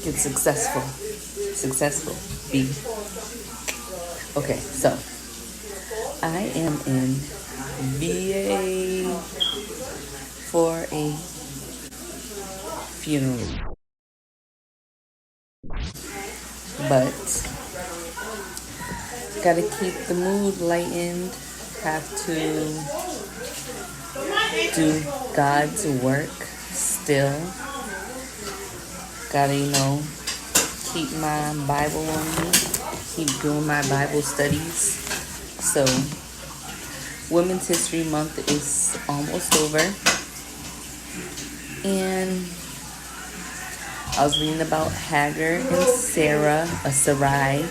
Get successful. Successful. B. Okay, so I am in VA for a funeral. But gotta keep the mood lightened. Have to do God's work still. Gotta, keep my Bible on me. Keep doing my Bible studies. So, Women's History Month is almost over. And I was reading about Hagar and Sarai.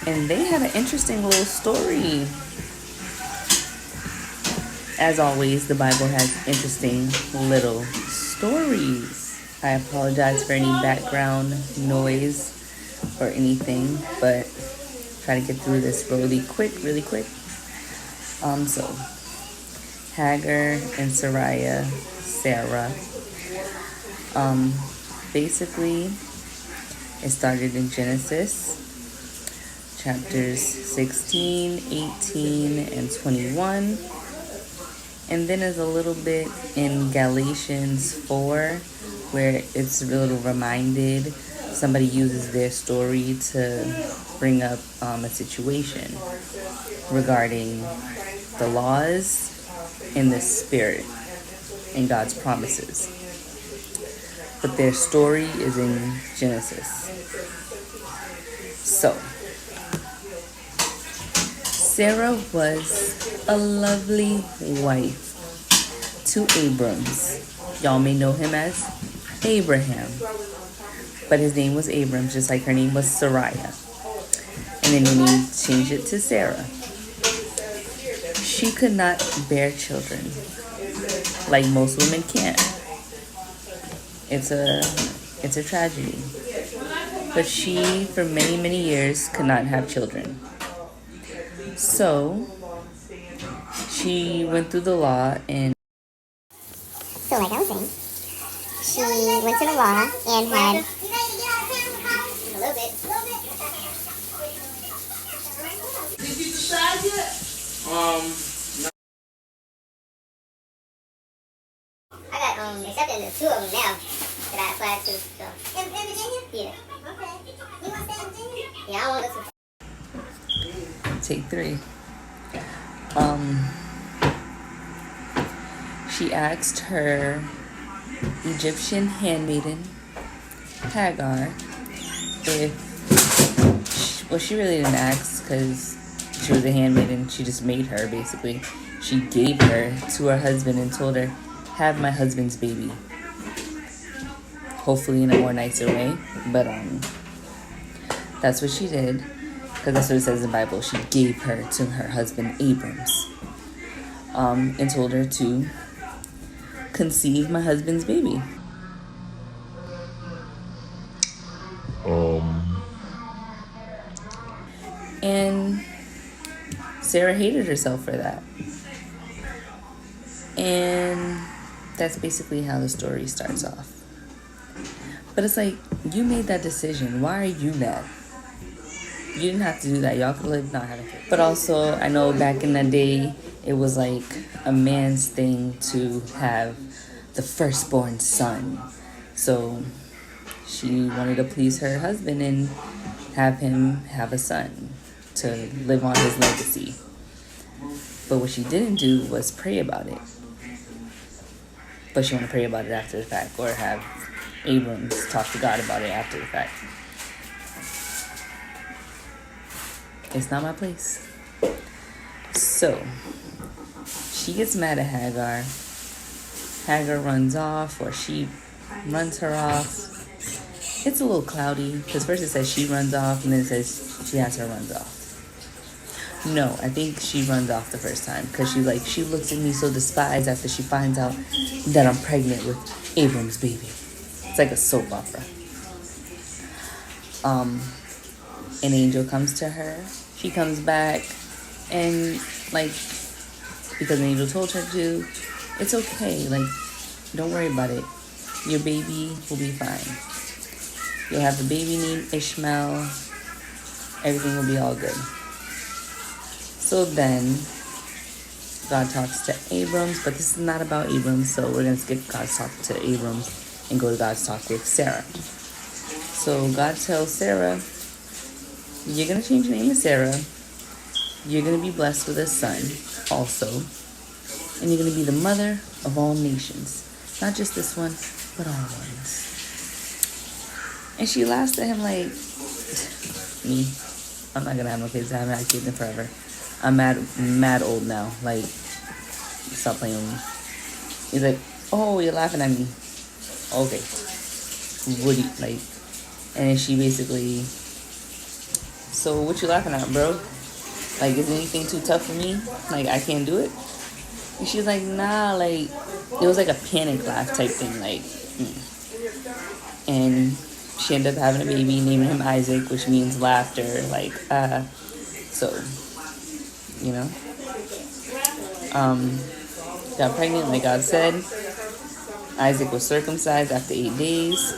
And they had an interesting little story. As always, the Bible has interesting little stories. I apologize for any background noise or anything, but try to get through this really quick. So Hagar and Sarah. Basically, it started in Genesis, chapters 16, 18, and 21. And then there's a little bit in Galatians 4 where it's a little reminded. Somebody uses their story to bring up a situation regarding the laws and the spirit and God's promises. But their story is in Genesis. So, Sarah was a lovely wife to Abrams. Y'all may know him as Abraham. But his name was Abrams, just like her name was Sarai. And then they changed it to Sarah. She could not bear children, like most women can't. It's a tragedy. But she, for many, many years, could not have children. So, she went through the law and... So like I was saying, she went to the law and had... A little bit. Did you decide yet? No. I got accepted into 2 of them now that I applied to. So. In Virginia? Yeah. Okay. You want to stay in Virginia? Yeah, I want to go to... Take 3. She asked her Egyptian handmaiden, Hagar, she really didn't ask because she was a handmaiden. She just made her, basically. She gave her to her husband and told her, have my husband's baby. Hopefully in a more nicer way, but that's what she did. Because that's what it says in the Bible. She gave her to her husband, Abrams. And told her to conceive my husband's baby. And Sarah hated herself for that. And that's basically how the story starts off. But it's like, you made that decision. Why are you mad? You didn't have to do that. Y'all could live not having kids. But also, I know back in the day, it was like a man's thing to have the firstborn son. So she wanted to please her husband and have him have a son to live on his legacy. But what she didn't do was pray about it. But she wanted to pray about it after the fact, or have Abrams talk to God about it after the fact. It's not my place. So, she gets mad at Hagar. Hagar runs off, or she runs her off. It's a little cloudy, because first it says she runs off, and then it says she has her runs off. No, I think she runs off the first time, because she looks at me so despised after she finds out that I'm pregnant with Abram's baby. It's like a soap opera. An angel comes to her. She comes back, and because an angel told her to, it's okay. Don't worry about it. your baby will be fine. You'll have a baby named Ishmael. Everything will be all good. So then, God talks to Abrams, but this is not about Abrams, so we're going to skip God's talk to Abrams and go to God's talk with Sarah. So God tells Sarah, you're going to change your name to Sarah. You're going to be blessed with a son also. And you're going to be the mother of all nations. Not just this one, but all ones. And she laughs at him like, me. I'm not going to have no kids. I haven't had kids in forever. I'm mad old now. Like, stop playing with me. He's like, oh, you're laughing at me. Okay. What do you, like, and then she basically, so what you laughing at, bro? Like, is anything too tough for me? Like, I can't do it? And she's like, nah, like, it was like a panic laugh type thing, like, And she ended up having a baby, naming him Isaac, which means laughter, like, so, you know. Got pregnant, like God said. Isaac was circumcised after 8 days.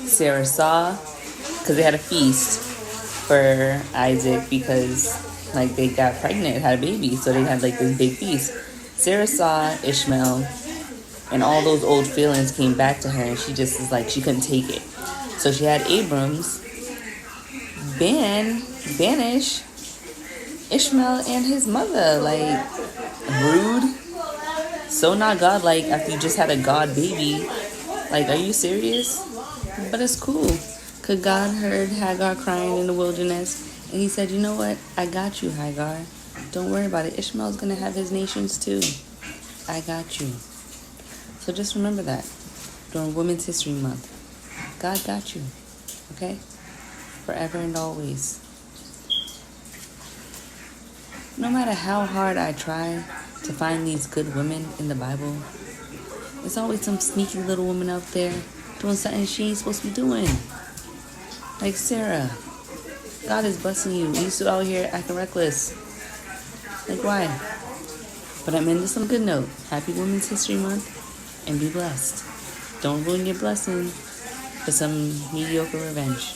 Sarah saw, because they had a feast for Isaac because, like, they got pregnant, had a baby, so they had, like, this big feast. Sarah saw Ishmael, and all those old feelings came back to her, and she just was like, she couldn't take it. So she had Abrams banish Ishmael and his mother. Like, rude. So not godlike after you just had a god baby. Like, are you serious? But it's cool. Because God heard Hagar crying in the wilderness. And he said, you know what? I got you, Hagar. Don't worry about it. Ishmael's going to have his nations too. I got you. So just remember that during Women's History Month. God got you. Okay? Forever and always. No matter how hard I try to find these good women in the Bible, there's always some sneaky little woman out there doing something she ain't supposed to be doing. Like Sarah. God is blessing you. You still out here acting reckless. Like, why? But I'm ending some good note. Happy Women's History Month. And be blessed. Don't ruin your blessing for some mediocre revenge.